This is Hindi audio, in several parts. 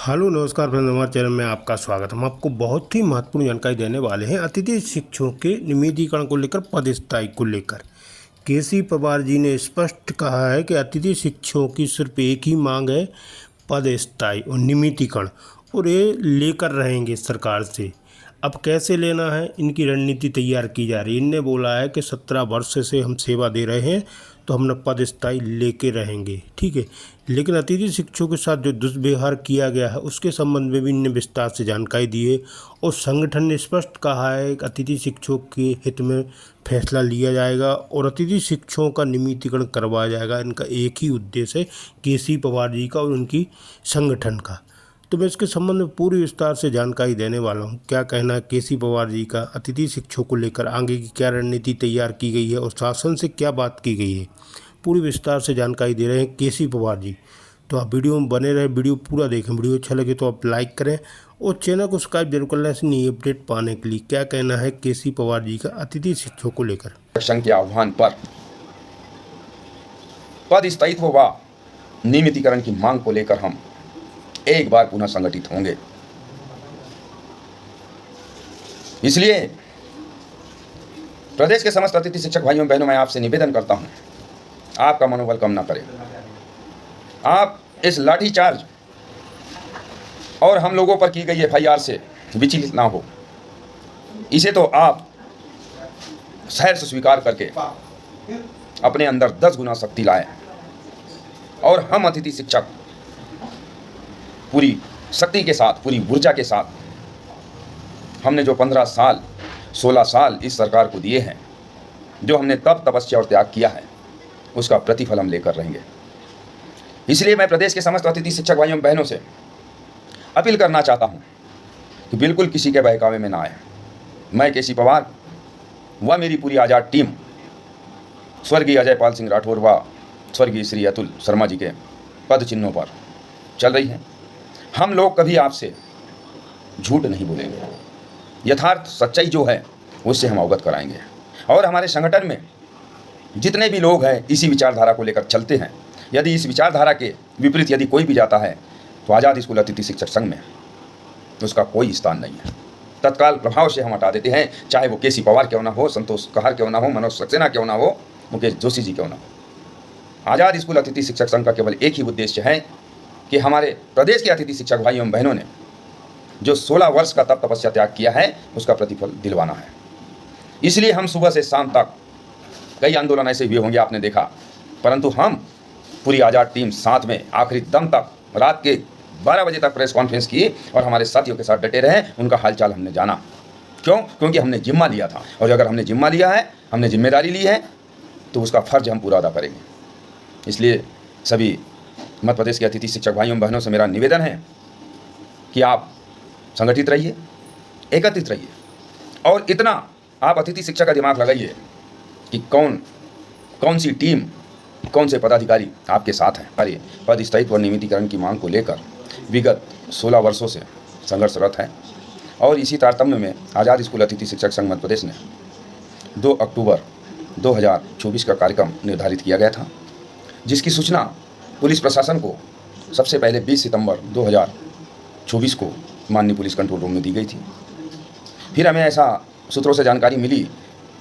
हेलो नमस्कार फ्रेंड्स, हमारे चैनल में आपका स्वागत है। हम आपको बहुत ही महत्वपूर्ण जानकारी देने वाले हैं अतिथि शिक्षकों के नियमितीकरण को लेकर, पदस्थाई को लेकर। केसी पवार जी ने स्पष्ट कहा है कि अतिथि शिक्षकों की सिर्फ एक ही मांग है, पदस्थाई और नियमितीकरण, और ये लेकर रहेंगे सरकार से। अब कैसे लेना है, इनकी रणनीति तैयार की जा रही है। इनने बोला है कि 17 वर्ष से हम सेवा दे रहे हैं तो हम पदस्थाई लेके रहेंगे, ठीक है। लेकिन अतिथि शिक्षकों के साथ जो दुर्व्यवहार किया गया है उसके संबंध में भी इनने विस्तार से जानकारी दी है। और संगठन ने स्पष्ट कहा है कि अतिथि शिक्षकों के हित में फैसला लिया जाएगा और अतिथि शिक्षकों का नियमितीकरण करवाया जाएगा। इनका एक ही उद्देश्य है, केसी पवार जी का और उनकी संगठन का। तो मैं इसके संबंध में पूरी विस्तार से जानकारी देने वाला हूँ। क्या कहना है केसी पवार जी का, अतिथि शिक्षकों को लेकर आगे की क्या रणनीति तैयार की गई है और शासन से क्या बात की गई है, पूरी विस्तार से जानकारी दे रहे हैं केसी पवार जी। तो आप वीडियो में बने रहे, वीडियो पूरा देखें। वीडियो अच्छा लगे तो आप लाइक करें और चैनल को सब्सक्राइब जरूर कर लें ऐसी नई अपडेट पाने के लिए। क्या कहना है केसी पवार जी का अतिथि शिक्षकों को लेकर। संघ के आह्वान पर पद स्थायित्व व नियमितीकरण की मांग को लेकर हम एक बार पुनः संगठित होंगे। इसलिए प्रदेश के समस्त अतिथि शिक्षक भाइयों बहनों, मैं आपसे निवेदन करता हूं, आपका मनोबल कम ना करें। आप इस लाठीचार्ज और हम लोगों पर की गई एफआईआर से विचलित ना हो। इसे तो आप सहर्ष स्वीकार करके अपने अंदर 10 गुना शक्ति लाएं और हम अतिथि शिक्षक पूरी शक्ति के साथ, पूरी ऊर्जा के साथ, हमने जो 15 साल 16 साल इस सरकार को दिए हैं, जो हमने तप तपस्या और त्याग किया है, उसका प्रतिफल हम लेकर रहेंगे। इसलिए मैं प्रदेश के समस्त अतिथि शिक्षक भाइयों बहनों से अपील करना चाहता हूं कि बिल्कुल किसी के बहकावे में ना आए। मैं केसी पवार व मेरी पूरी आज़ाद टीम स्वर्गीय अजय पाल सिंह राठौर व स्वर्गीय श्री अतुल शर्मा जी के पद चिन्हों पर चल रही है। हम लोग कभी आपसे झूठ नहीं बोलेंगे, यथार्थ सच्चाई जो है उससे हम अवगत कराएंगे। और हमारे संगठन में जितने भी लोग हैं इसी विचारधारा को लेकर चलते हैं। यदि इस विचारधारा के विपरीत यदि कोई भी जाता है तो आज़ाद स्कूल अतिथि शिक्षक संघ में उसका कोई स्थान नहीं है। तत्काल प्रभाव से हम हटा देते हैं, चाहे वो केसी पवार क्यों ना हो, संतोष कहार क्यों ना हो, मनोज सक्सेना क्यों ना हो, मुकेश जोशी जी क्यों ना हो। आज़ाद स्कूल अतिथि शिक्षक संघ का केवल एक ही उद्देश्य है कि हमारे प्रदेश के अतिथि शिक्षक भाइयों एवं बहनों ने जो 16 वर्ष का तप तपस्या त्याग किया है उसका प्रतिफल दिलवाना है। इसलिए हम सुबह से शाम तक कई आंदोलन ऐसे हुए होंगे, आपने देखा, परंतु हम पूरी आज़ाद टीम साथ में आखिरी दम तक, रात के 12 बजे तक प्रेस कॉन्फ्रेंस की और हमारे साथियों के साथ डटे रहे। उनका हालचाल हमने जाना। क्यों? क्योंकि हमने जिम्मा लिया था, और अगर हमने जिम्मा लिया है, हमने जिम्मेदारी ली है, तो उसका फर्ज हम पूरा अदा करेंगे। इसलिए सभी मध्य प्रदेश के अतिथि शिक्षक भाइयों बहनों से मेरा निवेदन है कि आप संगठित रहिए, एकत्रित रहिए और इतना आप अतिथि शिक्षक का दिमाग लगाइए कि कौन सी टीम, कौन से पदाधिकारी आपके साथ हैं। अरे पद स्थायित्व और नियमितीकरण की मांग को लेकर विगत 16 वर्षों से संघर्षरत है। और इसी तारतम्य में आज़ाद स्कूल अतिथि शिक्षक संघ मध्य प्रदेश ने 2 अक्टूबर 2024 का कार्यक्रम निर्धारित किया गया था, जिसकी सूचना पुलिस प्रशासन को सबसे पहले 20 सितंबर 2024 को माननीय पुलिस कंट्रोल रूम में दी गई थी। फिर हमें ऐसा सूत्रों से जानकारी मिली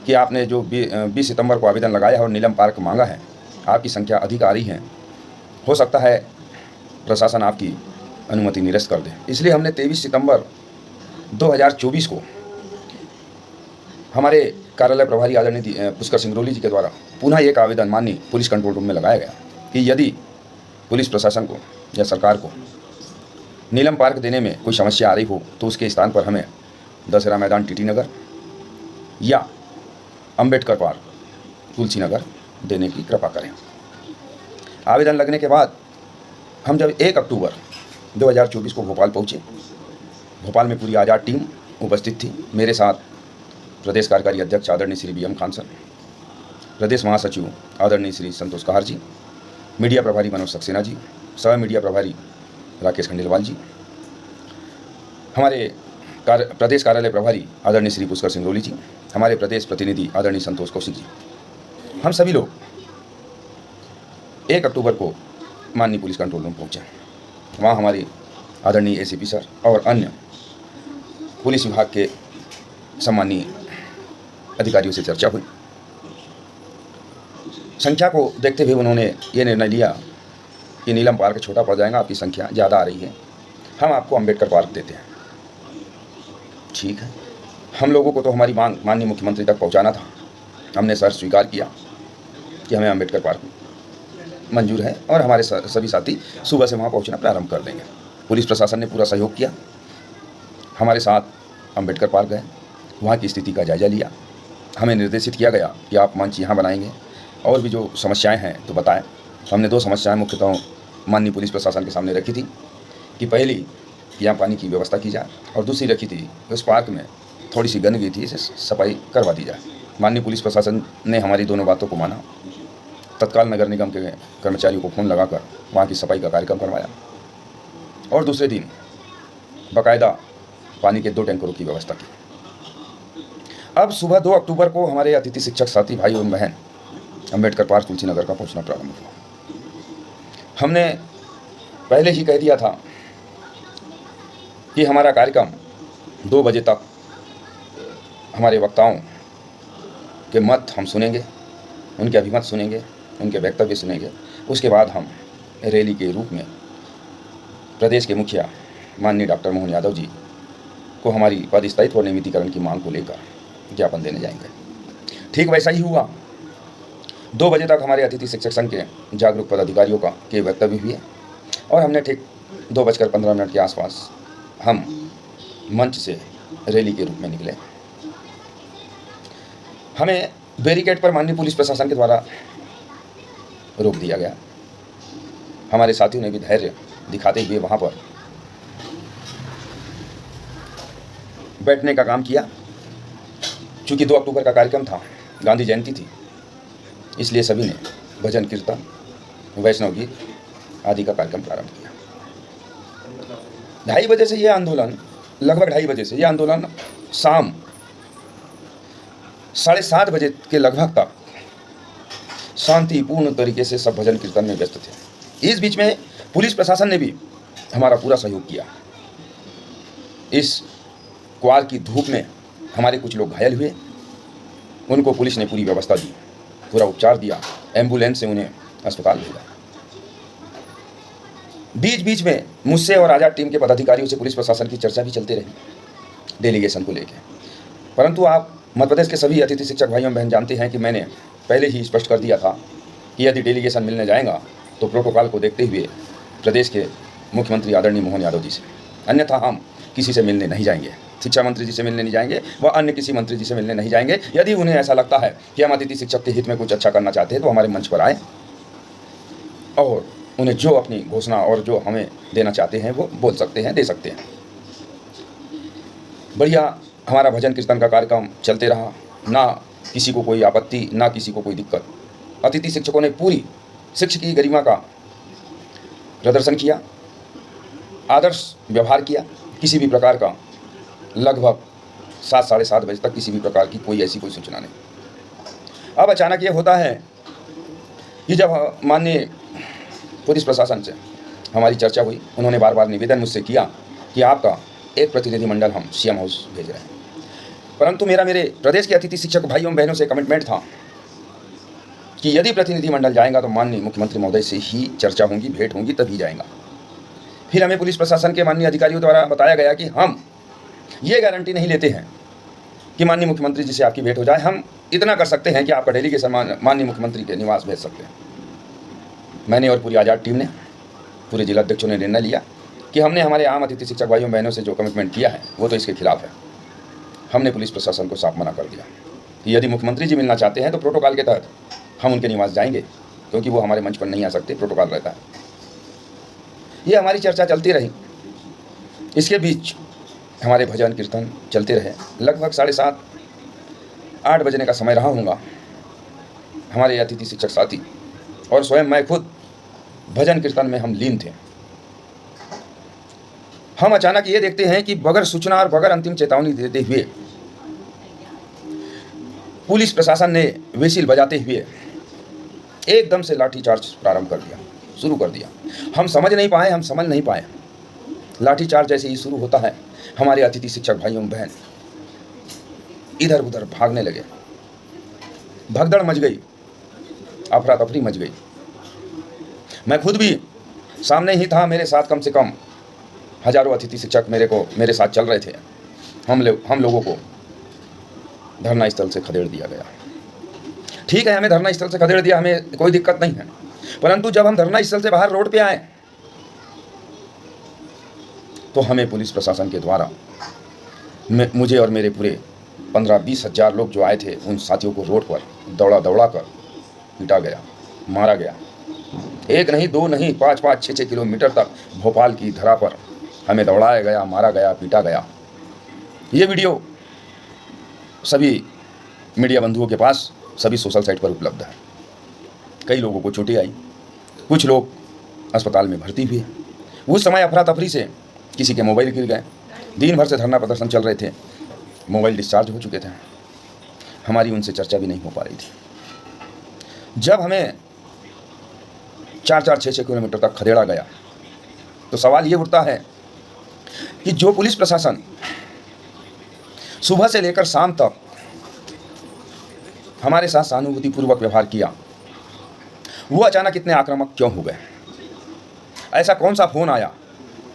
कि आपने जो 20 सितंबर को आवेदन लगाया है और नीलम पार्क मांगा है, आपकी संख्या अधिक आ रही है, हो सकता है प्रशासन आपकी अनुमति निरस्त कर दे। इसलिए हमने 23 सितंबर 2024 को हमारे कार्यालय प्रभारी आदरणीय पुष्कर सिंगरौली जी के द्वारा पुनः एक आवेदन माननीय पुलिस कंट्रोल रूम में लगाया गया कि यदि पुलिस प्रशासन को या सरकार को नीलम पार्क देने में कोई समस्या आ रही हो तो उसके स्थान पर हमें दशहरा मैदान टीटी नगर या अंबेडकर पार्क तुलसी नगर देने की कृपा करें। आवेदन लगने के बाद हम जब 1 अक्टूबर 2024 को भोपाल पहुँचे, भोपाल में पूरी आज़ाद टीम उपस्थित थी। मेरे साथ प्रदेश कार्यकारी अध्यक्ष आदरणीय श्री BM खान सर, प्रदेश महासचिव आदरणीय श्री संतोष कहार जी, मीडिया प्रभारी मनोज सक्सेना जी, सह मीडिया प्रभारी राकेश खंडेलवाल जी, हमारे प्रदेश कार्यालय प्रभारी आदरणीय श्री पुष्कर सिंगरौली जी, हमारे प्रदेश प्रतिनिधि आदरणीय संतोष कौशिक जी। हम सभी लोग 1 अक्टूबर को माननीय पुलिस कंट्रोल रूम पहुँचे। वहाँ हमारी आदरणीय एसीपी सर और अन्य पुलिस विभाग के सम्मानीय अधिकारियों से चर्चा हुई। संख्या को देखते हुए उन्होंने ये निर्णय लिया कि नीलम पार्क छोटा पड़ जाएगा, आपकी संख्या ज़्यादा आ रही है, हम आपको अंबेडकर पार्क देते हैं। ठीक है, हम लोगों को तो हमारी मांग माननीय मुख्यमंत्री तक पहुंचाना था। हमने सर स्वीकार किया कि हमें अंबेडकर पार्क मंजूर है और हमारे सभी साथी सुबह से वहाँ पहुँचना प्रारंभ कर देंगे। पुलिस प्रशासन ने पूरा सहयोग किया, हमारे साथ अंबेडकर पार्क गए, वहाँ की स्थिति का जायजा लिया। हमें निर्देशित किया गया कि आप मंच यहाँ बनाएंगे और भी जो समस्याएं हैं तो बताएं। हमने 2 समस्याएं मुख्यतः माननीय पुलिस प्रशासन के सामने रखी थी कि पहली कि यहाँ पानी की व्यवस्था की जाए और दूसरी रखी थी उस पार्क में थोड़ी सी गंदगी थी, इसे सफाई करवा दी जाए। माननीय पुलिस प्रशासन ने हमारी दोनों बातों को माना। तत्काल नगर निगम के कर्मचारियों को फ़ोन लगाकर वहाँ की सफाई का कार्यक्रम करवाया और दूसरे दिन बाकायदा पानी के 2 टैंकरों की व्यवस्था की। अब सुबह 2 अक्टूबर को हमारे अतिथि शिक्षक साथी भाई एवं बहन अंबेडकर पार्क तुलसी नगर का पहुँचना प्रारंभ हुआ। हमने पहले ही कह दिया था कि हमारा कार्यक्रम 2 बजे तक हमारे वक्ताओं के मत हम सुनेंगे, उनके अभिमत सुनेंगे, उनके वक्तव्य सुनेंगे। उसके बाद हम रैली के रूप में प्रदेश के मुखिया माननीय डॉक्टर मोहन यादव जी को हमारी पदस्थायित्व और नियमितीकरण की मांग को लेकर ज्ञापन देने जाएंगे। ठीक वैसा ही हुआ। 2 बजे तक हमारे अतिथि शिक्षक संघ के जागरूक पदाधिकारियों के वक्तव्य हुए और हमने ठीक 2:15 के आसपास हम मंच से रैली के रूप में निकले। हमें बैरिकेड पर माननीय पुलिस प्रशासन के द्वारा रोक दिया गया। हमारे साथियों ने भी धैर्य दिखाते हुए वहाँ पर बैठने का काम किया। चूँकि 2 अक्टूबर का कार्यक्रम था, गांधी जयंती थी, इसलिए सभी ने भजन कीर्तन, वैष्णव गीत आदि का कार्यक्रम प्रारंभ किया। 2:30 बजे से यह आंदोलन, लगभग 2:30 बजे से यह आंदोलन शाम 7:30 बजे के लगभग तक शांतिपूर्ण तरीके से सब भजन कीर्तन में व्यस्त थे। इस बीच में पुलिस प्रशासन ने भी हमारा पूरा सहयोग किया। इस क्वार की धूप में हमारे कुछ लोग घायल हुए, उनको पुलिस ने पूरी व्यवस्था दी, पूरा उपचार दिया, एम्बुलेंस से उन्हें अस्पताल भेजा। बीच बीच में मुझसे और आज़ाद टीम के पदाधिकारियों से पुलिस प्रशासन की चर्चा भी चलती रही डेलीगेशन को लेकर। परंतु आप मध्य प्रदेश के सभी अतिथि शिक्षक भाइयों बहन जानते हैं कि मैंने पहले ही स्पष्ट कर दिया था कि यदि डेलीगेशन मिलने जाएगा तो प्रोटोकॉल को देखते हुए प्रदेश के मुख्यमंत्री आदरणीय मोहन यादव जी से, अन्यथा हम किसी से मिलने नहीं जाएंगे। शिक्षा मंत्री जी से मिलने नहीं जाएंगे, वह अन्य किसी मंत्री जी से मिलने नहीं जाएंगे। यदि उन्हें ऐसा लगता है कि हम अतिथि शिक्षक के हित में कुछ अच्छा करना चाहते हैं तो हमारे मंच पर आए और उन्हें जो अपनी घोषणा और जो हमें देना चाहते हैं वो बोल सकते हैं, दे सकते हैं। बढ़िया हमारा भजन कीर्तन का कार्यक्रम चलते रहा, ना किसी को कोई आपत्ति, ना किसी को कोई दिक्कत। अतिथि शिक्षकों ने पूरी शिक्षकीय गरिमा का प्रदर्शन किया, आदर्श व्यवहार किया। किसी भी प्रकार का लगभग 7 साढ़े 7 बजे तक किसी भी प्रकार की कोई ऐसी कोई सूचना नहीं। अब अचानक ये होता है कि जब माननीय पुलिस प्रशासन से हमारी चर्चा हुई, उन्होंने बार बार निवेदन मुझसे किया कि आपका एक प्रतिनिधिमंडल हम सीएम हाउस भेज रहे हैं। परंतु मेरे प्रदेश के अतिथि शिक्षक भाइयों बहनों से कमिटमेंट था कि यदि प्रतिनिधिमंडल जाएगा तो माननीय मुख्यमंत्री महोदय से ही चर्चा होगी, भेंट होगी, तभी जाएगा। फिर हमें पुलिस प्रशासन के माननीय अधिकारियों द्वारा बताया गया कि हम ये गारंटी नहीं लेते हैं कि माननीय मुख्यमंत्री जी से आपकी भेंट हो जाए। हम इतना कर सकते हैं कि आपका डेलीगेशन माननीय मुख्यमंत्री के निवास भेज सकते हैं। मैंने और पूरी आज़ाद टीम ने, पूरे जिला अध्यक्षों ने निर्णय लिया कि हमने हमारे आम अतिथि शिक्षक भाइयों बहनों से जो कमिटमेंट किया है वो तो इसके खिलाफ है। हमने पुलिस प्रशासन को साफ मना कर दिया कि यदि मुख्यमंत्री जी मिलना चाहते हैं तो प्रोटोकॉल के तहत हम उनके निवास जाएंगे, क्योंकि वो हमारे मंच पर नहीं आ सकते, प्रोटोकॉल रहता है। ये हमारी चर्चा चलती रही। इसके बीच हमारे भजन कीर्तन चलते रहे। लगभग 7:30 8 बजने का समय रहा होगा। हमारे अतिथि शिक्षक साथी और स्वयं मैं खुद भजन कीर्तन में हम लीन थे। हम अचानक ये देखते हैं कि बगैर सूचना और बगैर अंतिम चेतावनी देते हुए पुलिस प्रशासन ने व्हिसिल बजाते हुए एकदम से लाठीचार्ज प्रारंभ कर दिया, शुरू कर दिया। हम समझ नहीं पाए, हम समझ नहीं पाए लाठीचार्ज जैसे ही शुरू होता है, हमारे अतिथि शिक्षक भाइयों बहन इधर उधर भागने लगे, भगदड़ मच गई, अफरा तफरी मच गई। मैं खुद भी सामने ही था, मेरे साथ कम से कम हजारों अतिथि शिक्षक मेरे साथ चल रहे थे। हम लोगों को धरना स्थल से खदेड़ दिया गया। ठीक है, हमें धरना स्थल से खदेड़ दिया, हमें कोई दिक्कत नहीं है, परंतु जब हम धरना स्थल से बाहर रोड पे आए तो हमें पुलिस प्रशासन के द्वारा मुझे और मेरे पूरे 15-20 हज़ार लोग जो आए थे, उन साथियों को रोड पर दौड़ा कर पीटा गया, मारा गया। एक नहीं, दो नहीं, 5-5, 6-6 किलोमीटर तक भोपाल की धरा पर हमें दौड़ाया गया, मारा गया, पीटा गया। ये वीडियो सभी मीडिया बंधुओं के पास सभी सोशल साइट पर उपलब्ध है। कई लोगों को चोटें आई, कुछ लोग अस्पताल में भर्ती हुए। उस समय अफरा तफरी से किसी के मोबाइल गिर गए। दिन भर से धरना प्रदर्शन चल रहे थे, मोबाइल डिस्चार्ज हो चुके थे, हमारी उनसे चर्चा भी नहीं हो पा रही थी। जब हमें 4-4, 6-6 किलोमीटर तक खदेड़ा गया तो सवाल ये उठता है कि जो पुलिस प्रशासन सुबह से लेकर शाम तक हमारे साथ सहानुभूतिपूर्वक व्यवहार किया, वो अचानक इतने आक्रामक क्यों हो गए? ऐसा कौन सा फोन आया,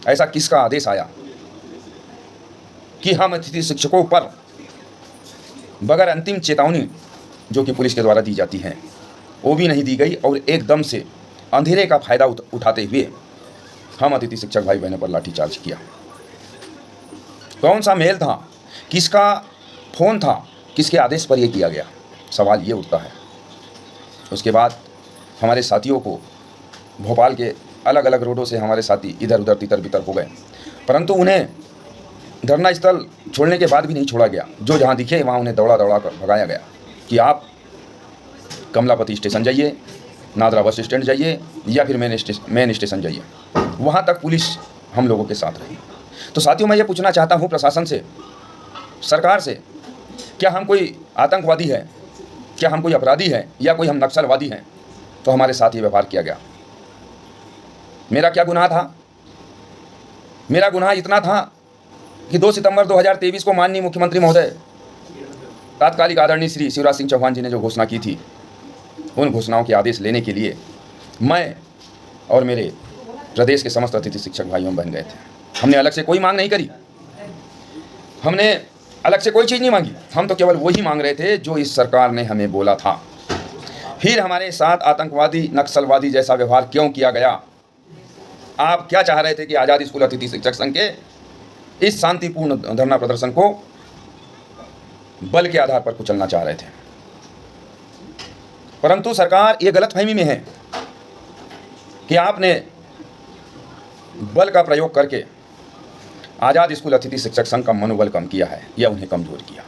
ऐसा किसका आदेश आया कि हम अतिथि शिक्षकों पर बगैर अंतिम चेतावनी जो कि पुलिस के द्वारा दी जाती है वो भी नहीं दी गई, और एकदम से अंधेरे का फायदा उठाते हुए हम अतिथि शिक्षक भाई बहनों पर लाठीचार्ज किया? कौन सा मेल था, किसका फोन था, किसके आदेश पर यह किया गया? सवाल ये उठता है। उसके बाद हमारे साथियों को भोपाल के अलग अलग रोडों से हमारे साथी इधर उधर तितर बितर हो गए, परंतु उन्हें धरना स्थल छोड़ने के बाद भी नहीं छोड़ा गया। जो जहाँ दिखे वहाँ उन्हें दौड़ा कर भगाया गया कि आप कमलापति स्टेशन जाइए, नादरा बस स्टैंड जाइए, या फिर मेन स्टेशन जाइए। वहाँ तक पुलिस हम लोगों के साथ रही। तो साथियों, मैं ये पूछना चाहता हूँ प्रशासन से, सरकार से, क्या हम कोई आतंकवादी है, क्या हम कोई अपराधी है, या कोई हम नक्सलवादी हैं तो हमारे साथ ये व्यवहार किया गया? मेरा क्या गुनाह था? मेरा गुनाह इतना था कि 2 सितंबर 2023 को माननीय मुख्यमंत्री महोदय तात्कालिक आदरणीय श्री शिवराज सिंह चौहान जी ने जो घोषणा की थी, उन घोषणाओं के आदेश लेने के लिए मैं और मेरे प्रदेश के समस्त अतिथि शिक्षक भाइयों बन गए थे। हमने अलग से कोई मांग नहीं करी, हमने अलग से कोई चीज़ नहीं मांगी, हम तो केवल वही मांग रहे थे जो इस सरकार ने हमें बोला था। फिर हमारे साथ आतंकवादी, नक्सलवादी जैसा व्यवहार क्यों किया गया? आप क्या चाह रहे थे कि आज़ाद स्कूल अतिथि शिक्षक संघ के इस शांतिपूर्ण धरना प्रदर्शन को बल के आधार पर कुचलना चाह रहे थे, परंतु सरकार ये गलतफहमी में है कि आपने बल का प्रयोग करके आज़ाद स्कूल अतिथि शिक्षक संघ का मनोबल कम किया है या उन्हें कमजोर किया।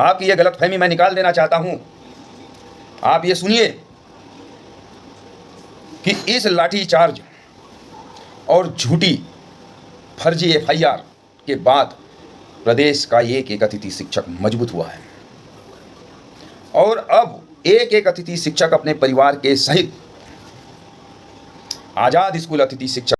आपकी ये गलतफहमी मैं निकाल देना चाहता हूं। आप ये सुनिए कि इस लाठीचार्ज और झूठी फर्जी FIR के बाद प्रदेश का एक अतिथि शिक्षक मजबूत हुआ है, और अब एक अतिथि शिक्षक अपने परिवार के सहित आज़ाद स्कूल अतिथि शिक्षक